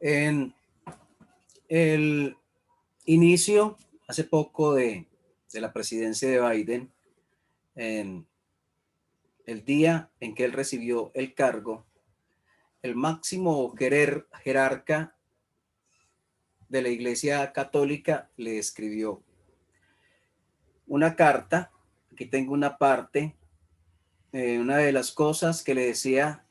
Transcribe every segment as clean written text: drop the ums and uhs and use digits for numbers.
En el inicio, hace poco, de la presidencia de Biden, en el día en que él recibió el cargo, el máximo jerarca de la Iglesia Católica le escribió una carta. Aquí tengo una parte. Una de las cosas que le decía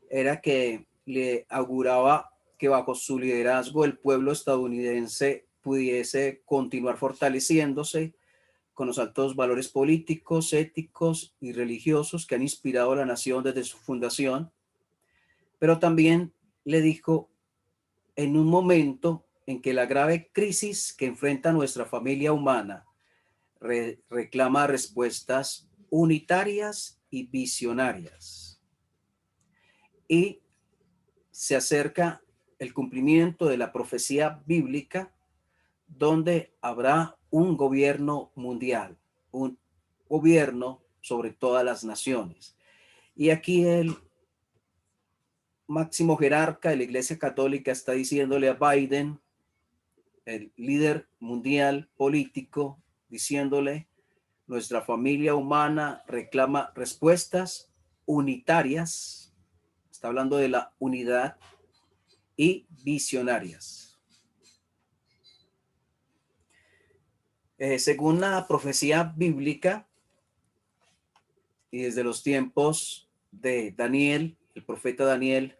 era que le auguraba que bajo su liderazgo el pueblo estadounidense pudiese continuar fortaleciéndose con los altos valores políticos, éticos y religiosos que han inspirado a la nación desde su fundación, pero también le dijo en un momento en que la grave crisis que enfrenta nuestra familia humana reclama respuestas unitarias y visionarias. Y se acerca el cumplimiento de la profecía bíblica, donde habrá un gobierno mundial, un gobierno sobre todas las naciones. Y aquí el máximo jerarca de la Iglesia Católica está diciéndole a Biden, el líder mundial político, diciéndole: nuestra familia humana reclama respuestas unitarias, está hablando de la unidad, y visionarias. Según la profecía bíblica y desde los tiempos de Daniel, el profeta Daniel,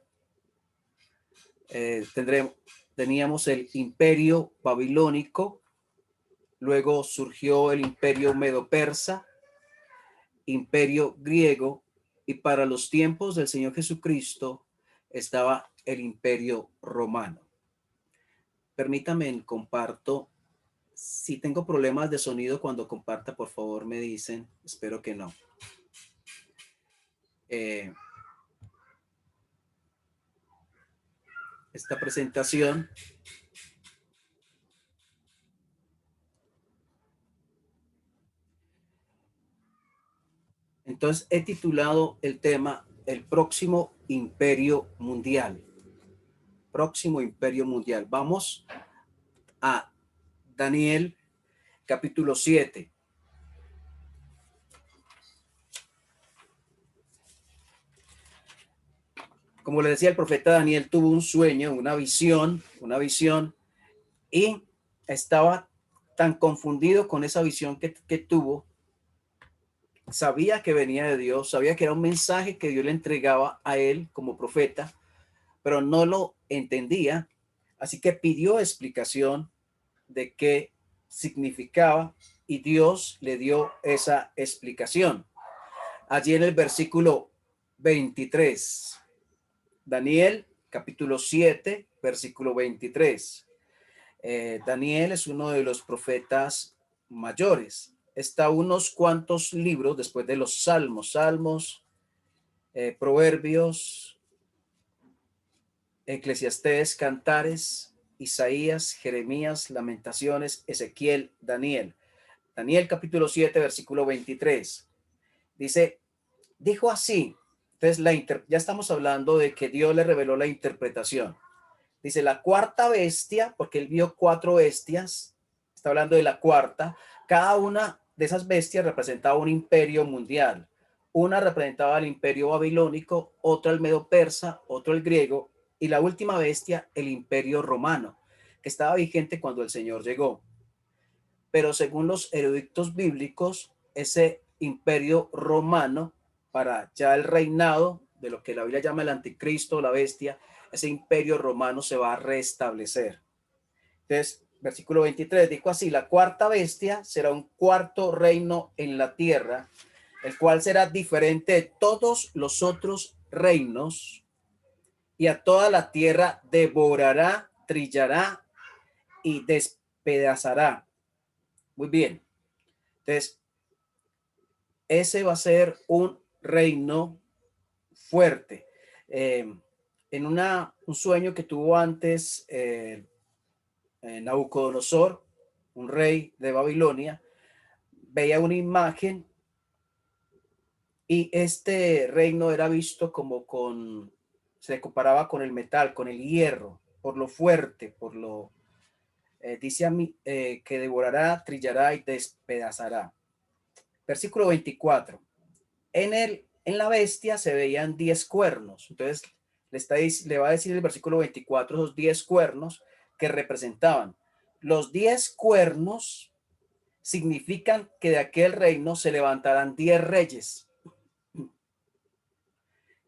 teníamos el imperio babilónico, luego surgió el imperio medo-persa, imperio griego, y para los tiempos del Señor Jesucristo estaba el imperio romano. Permítanme, comparto. Si tengo problemas de sonido cuando comparta, por favor me dicen. Espero que no. Esta presentación entonces he titulado el tema El próximo imperio mundial. Próximo imperio mundial. Vamos a Daniel capítulo 7. Como le decía, el profeta Daniel tuvo un sueño, una visión, y estaba tan confundido con esa visión que tuvo. Sabía que venía de Dios, sabía que era un mensaje que Dios le entregaba a él como profeta, pero no lo entendía. Así que pidió explicación de qué significaba y Dios le dio esa explicación. Allí en el versículo 23, Daniel capítulo 7, versículo 23. Daniel es uno de los profetas mayores. Está unos cuantos libros después de los Salmos, Proverbios, Eclesiastés, Cantares, Isaías, Jeremías, Lamentaciones, Ezequiel, Daniel. Daniel capítulo 7, versículo 23. Dice, dijo así. Entonces ya estamos hablando de que Dios le reveló la interpretación. Dice, la cuarta bestia, porque él vio 4 bestias, está hablando de la cuarta. Cada una de esas bestias representaba un imperio mundial. Una representaba el imperio babilónico, otra el medo-persa, otro el griego, y la última bestia, el imperio romano, que estaba vigente cuando el Señor llegó. Pero según los eruditos bíblicos, ese imperio romano, para ya el reinado de lo que la Biblia llama el anticristo, la bestia, ese imperio romano se va a restablecer. Entonces, versículo 23 dijo así: la cuarta bestia será un cuarto reino en la tierra, el cual será diferente de todos los otros reinos, y a toda la tierra devorará, trillará y despedazará. Muy bien. Entonces, ese va a ser un reino fuerte. En un sueño que tuvo antes Nabucodonosor, un rey de Babilonia, veía una imagen y este reino era visto como se comparaba con el metal, con el hierro. por lo fuerte, por lo, dice a mí, que devorará, trillará y despedazará. Versículo 24. En la bestia se veían 10 cuernos. Entonces le va a decir el versículo 24 esos 10 cuernos que representaban. Los 10 cuernos significan que de aquel reino se levantarán 10 reyes.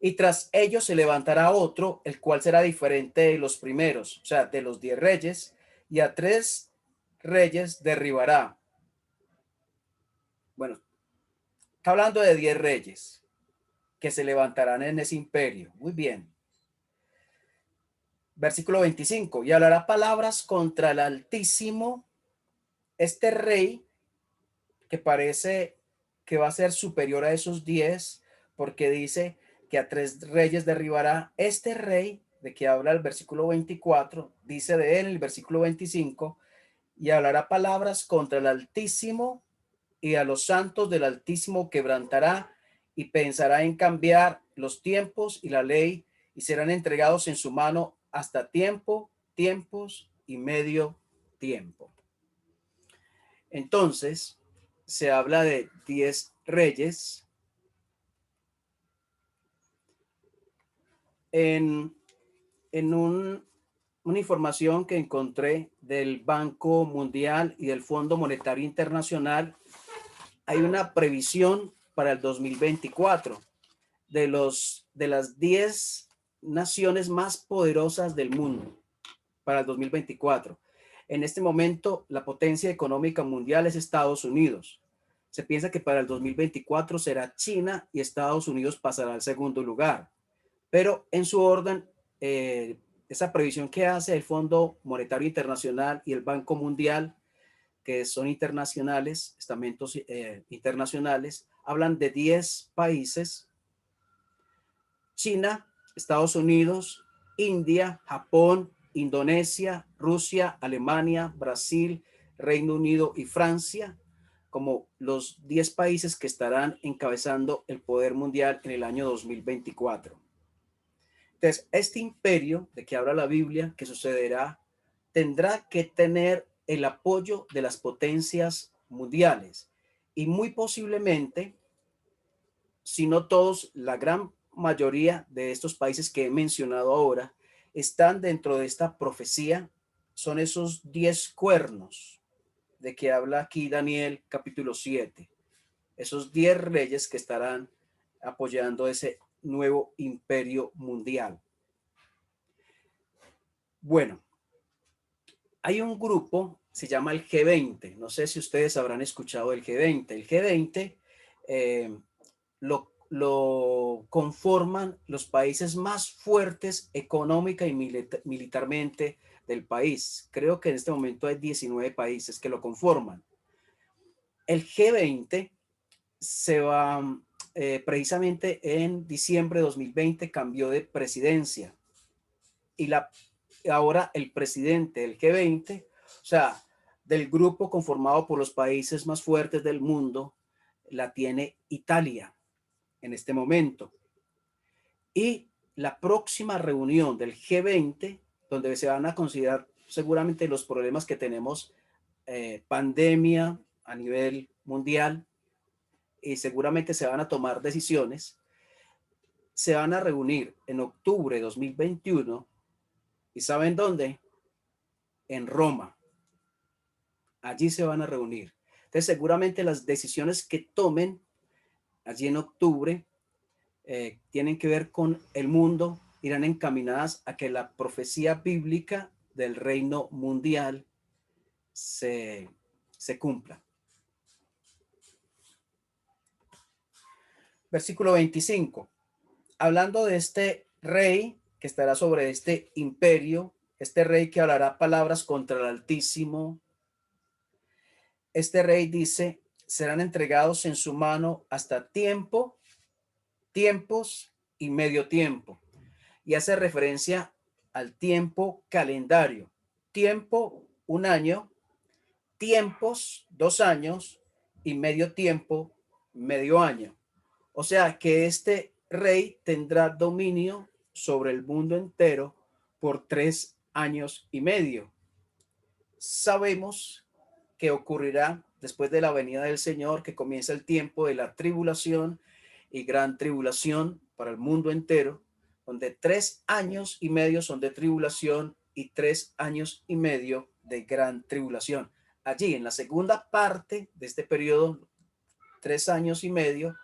Y tras ellos se levantará otro, el cual será diferente de los primeros, o sea, de los 10 reyes, y a 3 reyes derribará. Bueno, está hablando de 10 reyes que se levantarán en ese imperio. Muy bien. Versículo 25. Y hablará palabras contra el Altísimo, este rey que parece que va a ser superior a esos 10, porque dice que a 3 reyes derribará. Este rey de que habla el versículo 24, dice de él el versículo 25, y hablará palabras contra el Altísimo, y a los santos del Altísimo quebrantará, y pensará en cambiar los tiempos y la ley, y serán entregados en su mano hasta tiempo, tiempos y medio tiempo. Entonces, se habla de 10 reyes. En una información que encontré del Banco Mundial y del Fondo Monetario Internacional, hay una previsión para el 2024 de las 10 naciones más poderosas del mundo para el 2024. En este momento, la potencia económica mundial es Estados Unidos. Se piensa que para el 2024 será China y Estados Unidos pasará al segundo lugar. Pero en su orden, esa previsión que hace el Fondo Monetario Internacional y el Banco Mundial, que son internacionales, estamentos internacionales, hablan de 10 países: China, Estados Unidos, India, Japón, Indonesia, Rusia, Alemania, Brasil, Reino Unido y Francia, como los 10 países que estarán encabezando el poder mundial en el año 2024. Entonces, este imperio de que habla la Biblia, que sucederá, tendrá que tener el apoyo de las potencias mundiales, y muy posiblemente, si no todos, la gran mayoría de estos países que he mencionado ahora están dentro de esta profecía. Son esos 10 cuernos de que habla aquí Daniel capítulo 7, esos 10 reyes que estarán apoyando ese nuevo imperio mundial. Bueno, hay un grupo, se llama el G20. No sé si ustedes habrán escuchado el G20. El G20 lo conforman los países más fuertes económica y militarmente del país. Creo que en este momento hay 19 países que lo conforman. El G20 se va, precisamente en diciembre de 2020 cambió de presidencia, y ahora el presidente del G20, o sea, del grupo conformado por los países más fuertes del mundo, la tiene Italia en este momento. Y la próxima reunión del G20, donde se van a considerar seguramente los problemas que tenemos, pandemia a nivel mundial, y seguramente se van a tomar decisiones, se van a reunir en octubre de 2021. ¿Y saben dónde? En Roma. Allí se van a reunir. Entonces, seguramente las decisiones que tomen allí en octubre tienen que ver con el mundo, irán encaminadas a que la profecía bíblica del reino mundial se cumpla. Versículo 25. Hablando de este rey que estará sobre este imperio, este rey que hablará palabras contra el Altísimo, este rey dice: serán entregados en su mano hasta tiempo, tiempos y medio tiempo. Y hace referencia al tiempo calendario. Tiempo, 1 año; tiempos, 2 años; y medio tiempo, medio año. O sea que este rey tendrá dominio sobre el mundo entero por años y medio. Sabemos que ocurrirá después de la venida del Señor, que comienza el tiempo de la tribulación y gran tribulación para el mundo entero, donde 3 años y medio son de tribulación y 3 años y medio de gran tribulación. Allí, en la segunda parte de este periodo, 3 años y medio,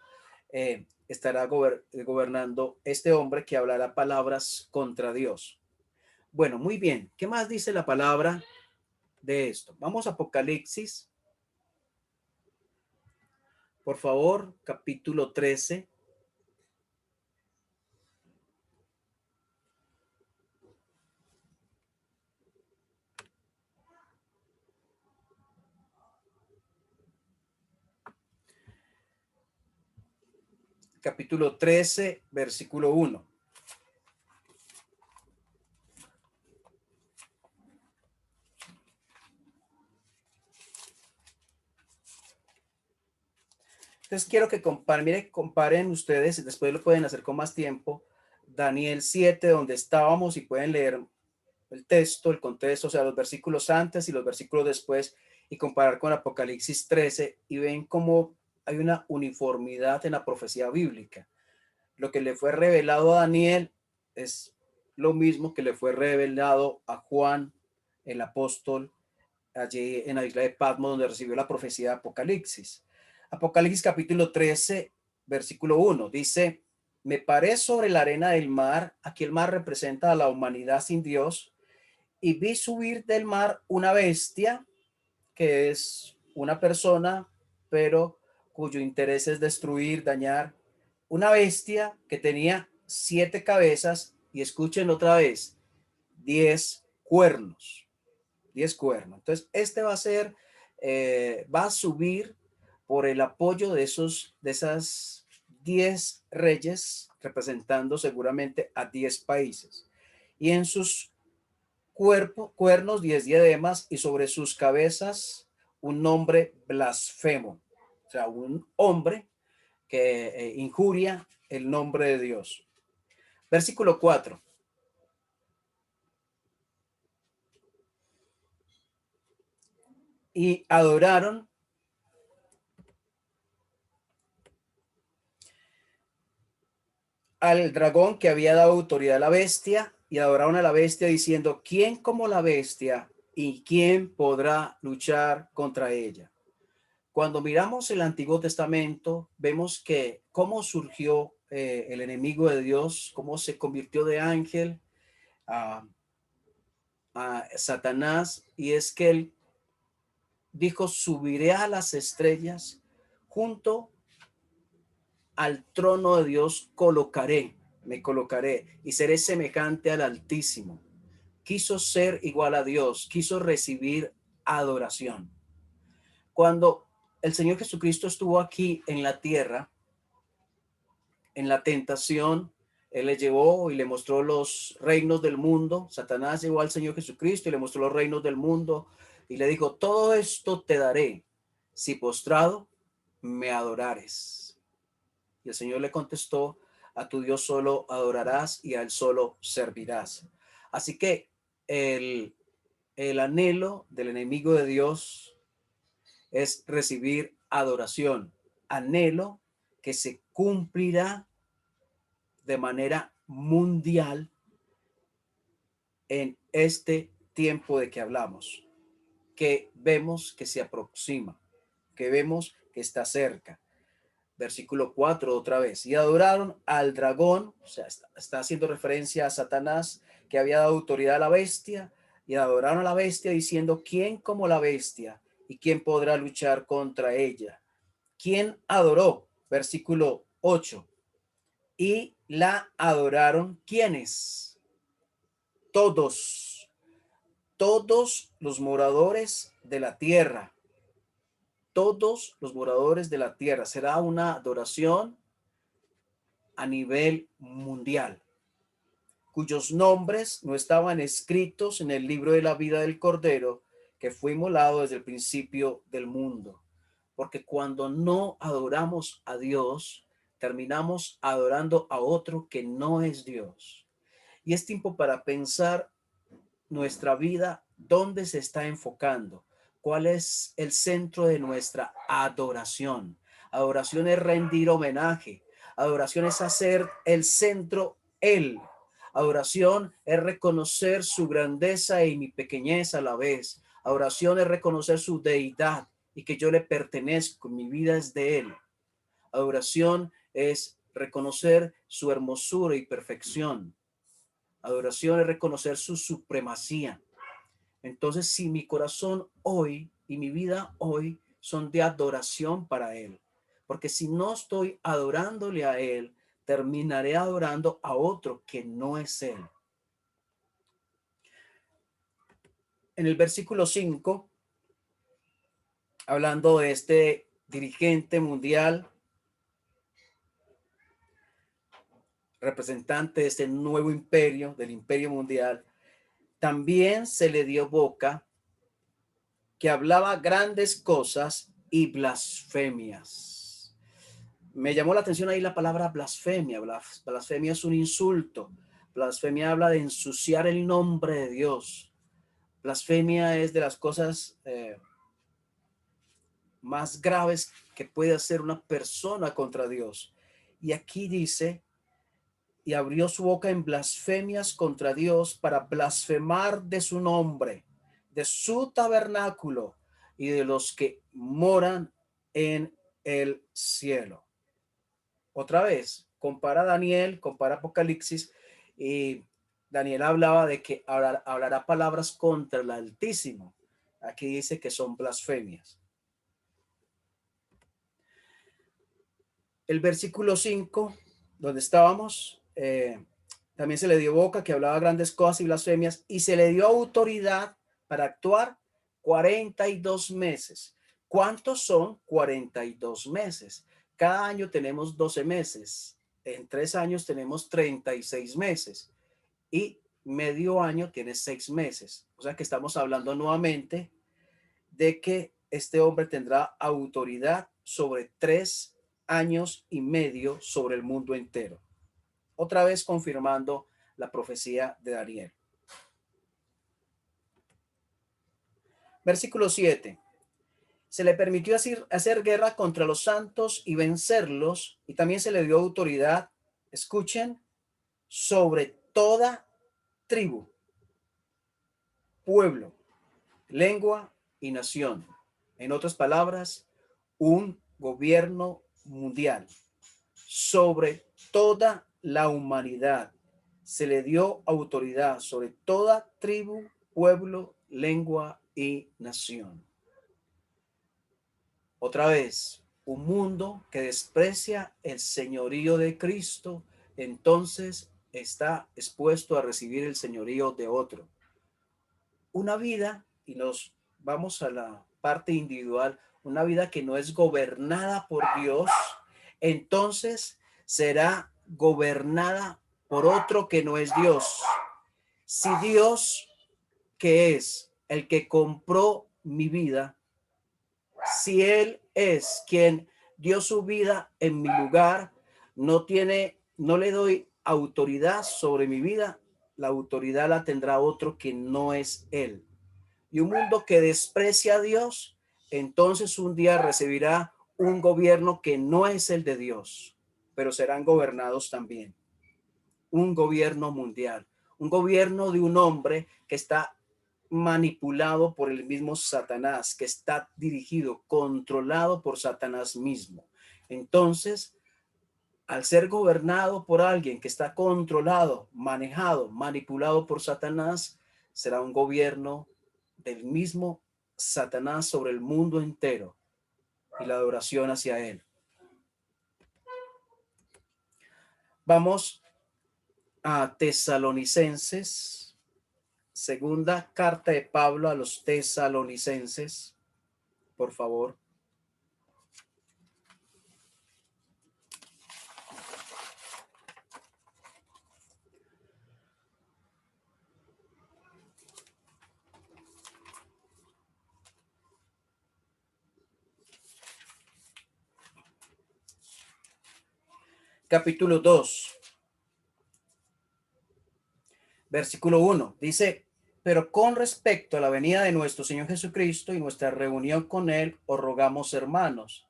estará gobernando este hombre que hablará palabras contra Dios. Bueno, muy bien. ¿Qué más dice la palabra de esto? Vamos a Apocalipsis, por favor, capítulo 13. Capítulo 13, versículo 1. Entonces quiero que comparen ustedes, y después lo pueden hacer con más tiempo, Daniel 7, donde estábamos, y pueden leer el texto, el contexto, o sea, los versículos antes y los versículos después, y comparar con Apocalipsis 13, y ven cómo hay una uniformidad en la profecía bíblica. Lo que le fue revelado a Daniel es lo mismo que le fue revelado a Juan, el apóstol, allí en la isla de Patmos, donde recibió la profecía de Apocalipsis. Apocalipsis capítulo 13, versículo 1, dice: me paré sobre la arena del mar. Aquí el mar representa a la humanidad sin Dios, y vi subir del mar una bestia, que es una persona, pero cuyo interés es destruir, dañar. Una bestia que tenía 7 cabezas, y escuchen otra vez, 10 cuernos. 10 cuernos. Entonces, este va a ser, va a subir por el apoyo de esas 10 reyes, representando seguramente a 10 países. Y en sus cuernos 10 diademas, y sobre sus cabezas un nombre blasfemo, o sea, un hombre que injuria el nombre de Dios. Versículo 4. Y adoraron al dragón que había dado autoridad a la bestia, y adoraron a la bestia diciendo: ¿quién como la bestia, y quién podrá luchar contra ella? Cuando miramos el Antiguo Testamento, vemos que cómo surgió el enemigo de Dios, cómo se convirtió de ángel a Satanás, y es que él dijo: subiré a las estrellas, junto al trono de Dios me colocaré, y seré semejante al Altísimo. Quiso ser igual a Dios, quiso recibir adoración. Cuando el Señor Jesucristo estuvo aquí en la tierra, en la tentación, Él le llevó y le mostró los reinos del mundo. Satanás llevó al Señor Jesucristo y le mostró los reinos del mundo, y le dijo: todo esto te daré si postrado me adorares. Y el Señor le contestó: a tu Dios solo adorarás, y a él solo servirás. Así que el anhelo del enemigo de Dios es recibir adoración, anhelo que se cumplirá de manera mundial en este tiempo de que hablamos, que vemos que se aproxima, que vemos que está cerca. Versículo 4 otra vez: y adoraron al dragón, o sea, está haciendo referencia a Satanás, que había dado autoridad a la bestia, y adoraron a la bestia diciendo: ¿quién como la bestia, y quién podrá luchar contra ella? ¿Quién adoró? Versículo 8: y la adoraron, ¿quiénes? Todos, todos los moradores de la tierra, todos los moradores de la tierra. Será una adoración a nivel mundial, cuyos nombres no estaban escritos en el libro de la vida del Cordero, que fue inmolado desde el principio del mundo. Porque cuando no adoramos a Dios, terminamos adorando a otro que no es Dios. Y es tiempo para pensar nuestra vida, ¿dónde se está enfocando? ¿Cuál es el centro de nuestra adoración? Adoración es rendir homenaje. Adoración es hacer el centro Él. Adoración es reconocer su grandeza y mi pequeñez a la vez. Adoración es reconocer su deidad y que yo le pertenezco, mi vida es de Él. Adoración es reconocer su hermosura y perfección. Adoración es reconocer su supremacía. Entonces, si mi corazón hoy y mi vida hoy son de adoración para Él, porque si no estoy adorándole a Él, terminaré adorando a otro que no es Él. En el versículo 5, hablando de este dirigente mundial, representante de este nuevo imperio, del imperio mundial, también se le dio boca que hablaba grandes cosas y blasfemias. Me llamó la atención ahí la palabra blasfemia. Blasfemia es un insulto. Blasfemia habla de ensuciar el nombre de Dios. Blasfemia es de las cosas más graves que puede hacer una persona contra Dios. Y aquí dice, y abrió su boca en blasfemias contra Dios para blasfemar de su nombre, de su tabernáculo y de los que moran en el cielo. Otra vez, compara Daniel, compara Apocalipsis, y Daniel hablaba de que hablará palabras contra el Altísimo. Aquí dice que son blasfemias. El versículo 5, donde estábamos, también se le dio boca que hablaba grandes cosas y blasfemias, y se le dio autoridad para actuar 42 meses. ¿Cuántos son 42 meses? Cada año tenemos 12 meses. En 3 años tenemos 36 meses. Y medio año tiene 6 meses. O sea que estamos hablando nuevamente de que este hombre tendrá autoridad sobre 3 años y medio sobre el mundo entero. Otra vez confirmando la profecía de Daniel. Versículo 7. Se le permitió hacer guerra contra los santos y vencerlos, y también se le dio autoridad, escuchen, sobre toda tribu, pueblo, lengua y nación. En otras palabras, un gobierno mundial sobre toda la humanidad. Se le dio autoridad sobre toda tribu, pueblo, lengua y nación. Otra vez, un mundo que desprecia el señorío de Cristo, entonces está expuesto a recibir el señorío de otro. Una vida, y nos vamos a la parte individual, una vida que no es gobernada por Dios, entonces será gobernada por otro que no es Dios. Si Dios, que es el que compró mi vida, si Él es quien dio su vida en mi lugar, no le doy autoridad sobre mi vida, la autoridad la tendrá otro que no es Él. Y un mundo que desprecia a Dios, entonces un día recibirá un gobierno que no es el de Dios, pero serán gobernados también. Un gobierno mundial, un gobierno de un hombre que está manipulado por el mismo Satanás, que está dirigido, controlado por Satanás mismo. Entonces, al ser gobernado por alguien que está controlado, manejado, manipulado por Satanás, será un gobierno del mismo Satanás sobre el mundo entero y la adoración hacia él. Vamos a Tesalonicenses, segunda carta de Pablo a los Tesalonicenses, por favor. Capítulo 2, versículo 1, dice: Pero con respecto a la venida de nuestro Señor Jesucristo y nuestra reunión con Él, os rogamos, hermanos,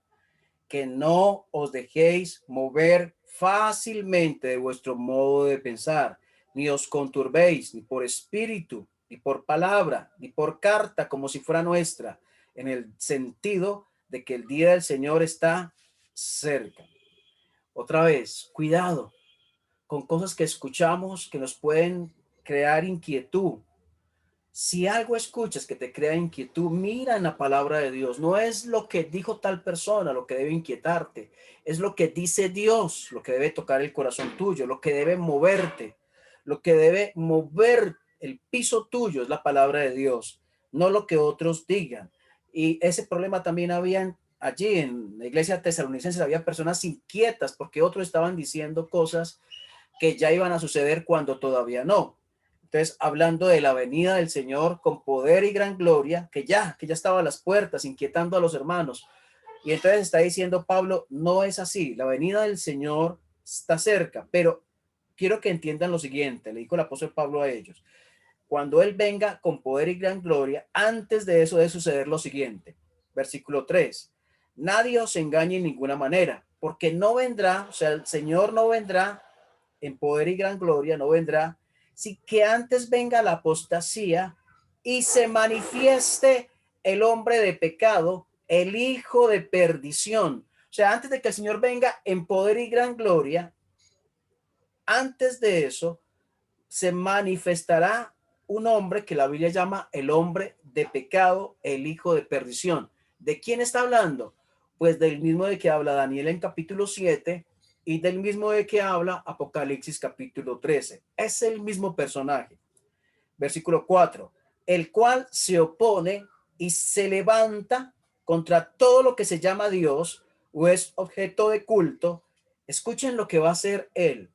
que no os dejéis mover fácilmente de vuestro modo de pensar, ni os conturbéis, ni por espíritu, ni por palabra, ni por carta, como si fuera nuestra, en el sentido de que el día del Señor está cerca. Otra vez, cuidado con cosas que escuchamos que nos pueden crear inquietud. Si algo escuchas que te crea inquietud, mira en la palabra de Dios. No es lo que dijo tal persona lo que debe inquietarte, es lo que dice Dios, lo que debe tocar el corazón tuyo, lo que debe moverte, lo que debe mover el piso tuyo es la palabra de Dios, no lo que otros digan. Y ese problema también había allí en la iglesia tesalonicense, había personas inquietas porque otros estaban diciendo cosas que ya iban a suceder cuando todavía no. Entonces, hablando de la venida del Señor con poder y gran gloria, que ya estaba a las puertas, inquietando a los hermanos. Y entonces está diciendo Pablo, no es así, la venida del Señor está cerca, pero quiero que entiendan lo siguiente, le dijo el apóstol Pablo a ellos, cuando Él venga con poder y gran gloria, antes de eso debe suceder lo siguiente, versículo 3, nadie os engañe en ninguna manera, porque no vendrá, o sea, el Señor no vendrá en poder y gran gloria, no vendrá, si que antes venga la apostasía y se manifieste el hombre de pecado, el hijo de perdición. O sea, antes de que el Señor venga en poder y gran gloria, antes de eso se manifestará un hombre que la Biblia llama el hombre de pecado, el hijo de perdición. ¿De quién está hablando? Pues del mismo de que habla Daniel en capítulo 7 y del mismo de que habla Apocalipsis capítulo 13. Es el mismo personaje. Versículo 4, el cual se opone y se levanta contra todo lo que se llama Dios o es objeto de culto. Escuchen lo que va a hacer él.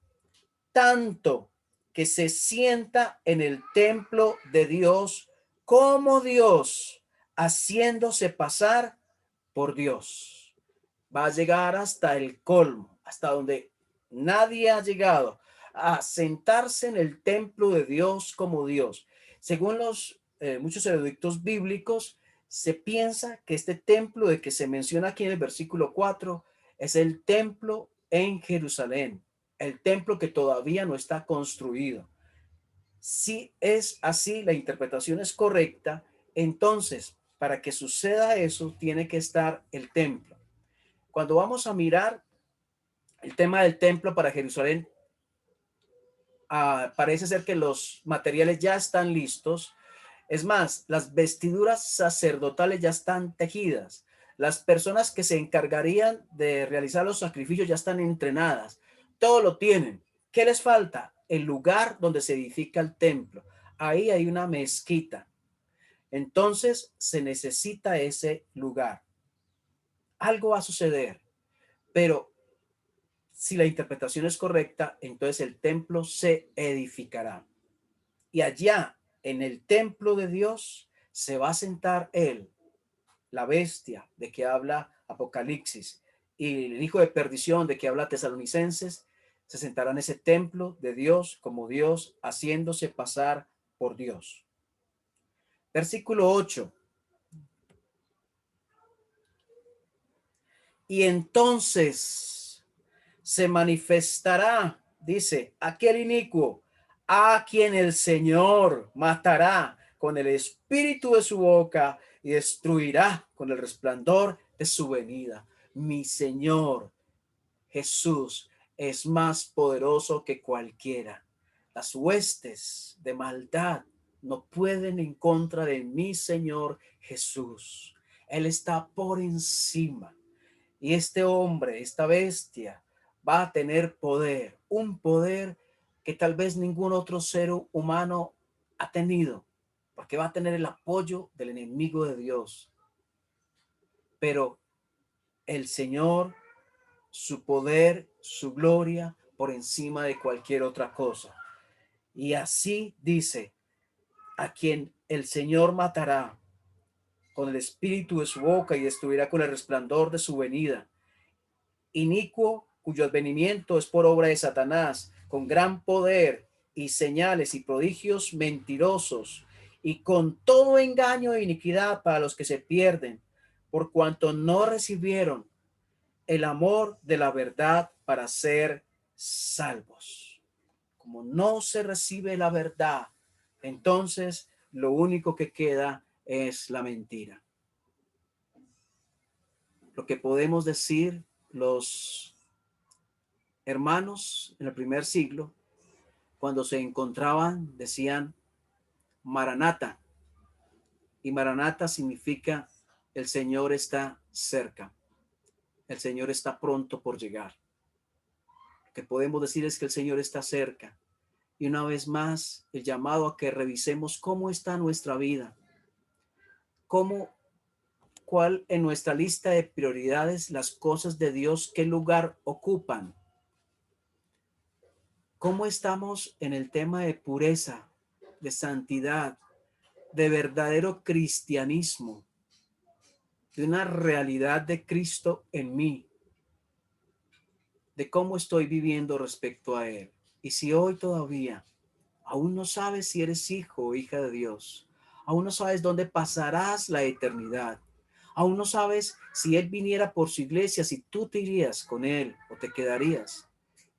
Tanto que se sienta en el templo de Dios como Dios, haciéndose pasar por Dios. Va a llegar hasta el colmo, hasta donde nadie ha llegado, a sentarse en el templo de Dios como Dios. Según los muchos eruditos bíblicos, se piensa que este templo de que se menciona aquí en el versículo 4 es el templo en Jerusalén, el templo que todavía no está construido. Si es así, la interpretación es correcta, entonces para que suceda eso tiene que estar el templo. Cuando vamos a mirar el tema del templo para Jerusalén, parece ser que los materiales ya están listos. Es más, las vestiduras sacerdotales ya están tejidas. Las personas que se encargarían de realizar los sacrificios ya están entrenadas. Todo lo tienen. ¿Qué les falta? El lugar donde se edifica el templo. Ahí hay una mezquita. Entonces se necesita ese lugar. Algo va a suceder, pero si la interpretación es correcta, entonces el templo se edificará. Y allá, en el templo de Dios, se va a sentar él, la bestia de que habla Apocalipsis, y el hijo de perdición de que habla Tesalonicenses, se sentará en ese templo de Dios como Dios, haciéndose pasar por Dios. Versículo 8. Y entonces se manifestará, dice, aquel inicuo, a quien el Señor matará con el espíritu de su boca y destruirá con el resplandor de su venida. Mi Señor Jesús es más poderoso que cualquiera. Las huestes de maldad no pueden en contra de mi Señor Jesús. Él está por encima. Y este hombre, esta bestia, va a tener poder, un poder que tal vez ningún otro ser humano ha tenido, porque va a tener el apoyo del enemigo de Dios. Pero el Señor, su poder, su gloria, por encima de cualquier otra cosa. Y así dice, a quien el Señor matará con el espíritu de su boca y destruirá con el resplandor de su venida. Inicuo, cuyo advenimiento es por obra de Satanás, con gran poder y señales y prodigios mentirosos, y con todo engaño e iniquidad para los que se pierden, por cuanto no recibieron el amor de la verdad para ser salvos. Como no se recibe la verdad, entonces lo único que queda es la mentira. Lo que podemos decir los hermanos en el primer siglo, cuando se encontraban, decían Maranata, y Maranata significa el Señor está cerca, el Señor está pronto por llegar. Lo que podemos decir es que el Señor está cerca. Y una vez más, el llamado a que revisemos cómo está nuestra vida, cuál en nuestra lista de prioridades las cosas de Dios, qué lugar ocupan, cómo estamos en el tema de pureza, de santidad, de verdadero cristianismo, de una realidad de Cristo en mí, de cómo estoy viviendo respecto a Él. Y si hoy todavía aún no sabes si eres hijo o hija de Dios, aún no sabes dónde pasarás la eternidad, aún no sabes si Él viniera por su iglesia, si tú te irías con Él o te quedarías,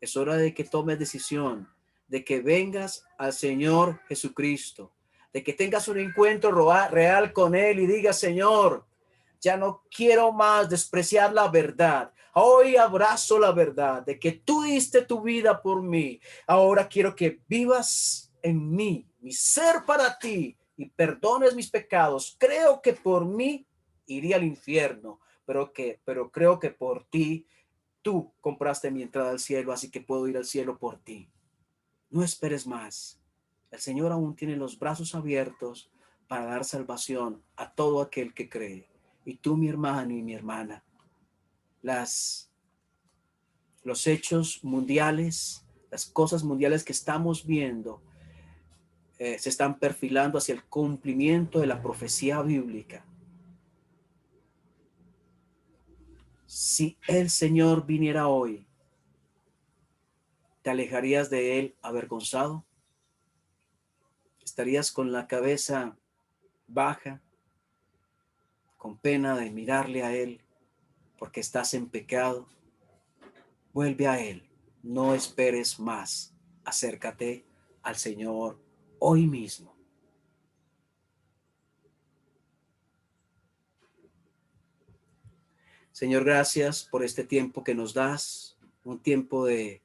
es hora de que tomes decisión, de que vengas al Señor Jesucristo, de que tengas un encuentro real con Él y digas: Señor, ya no quiero más despreciar la verdad. Hoy abrazo la verdad de que tú diste tu vida por mí. Ahora quiero que vivas en mí, mi ser para ti, y perdones mis pecados. Creo que por mí iría al infierno, pero creo que por ti tú compraste mi entrada al cielo, así que puedo ir al cielo por ti. No esperes más. El Señor aún tiene los brazos abiertos para dar salvación a todo aquel que cree. Y tú, mi hermano y mi hermana, los hechos mundiales, las cosas mundiales que estamos viendo, se están perfilando hacia el cumplimiento de la profecía bíblica. Si el Señor viniera hoy, ¿te alejarías de Él avergonzado? ¿Estarías con la cabeza baja, con pena de mirarle a Él porque estás en pecado? Vuelve a Él, no esperes más, acércate al Señor hoy mismo. Señor, gracias por este tiempo que nos das, un tiempo de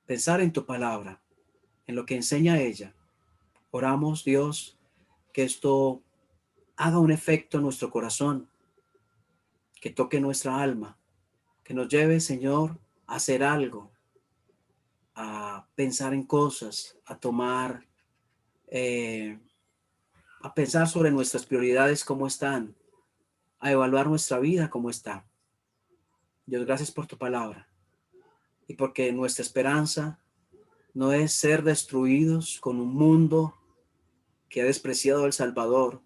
pensar en tu palabra, en lo que enseña ella. Oramos, Dios, que esto haga un efecto en nuestro corazón, que toque nuestra alma, que nos lleve, Señor, a hacer algo, a pensar en cosas, a tomar, a pensar sobre nuestras prioridades, cómo están, a evaluar nuestra vida, cómo está. Dios, gracias por tu palabra y porque nuestra esperanza no es ser destruidos con un mundo que ha despreciado al Salvador.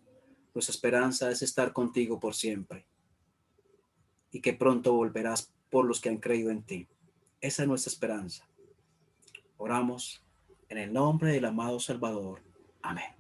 Nuestra esperanza es estar contigo por siempre y que pronto volverás por los que han creído en ti. Esa es nuestra esperanza. Oramos en el nombre del amado Salvador. Amén.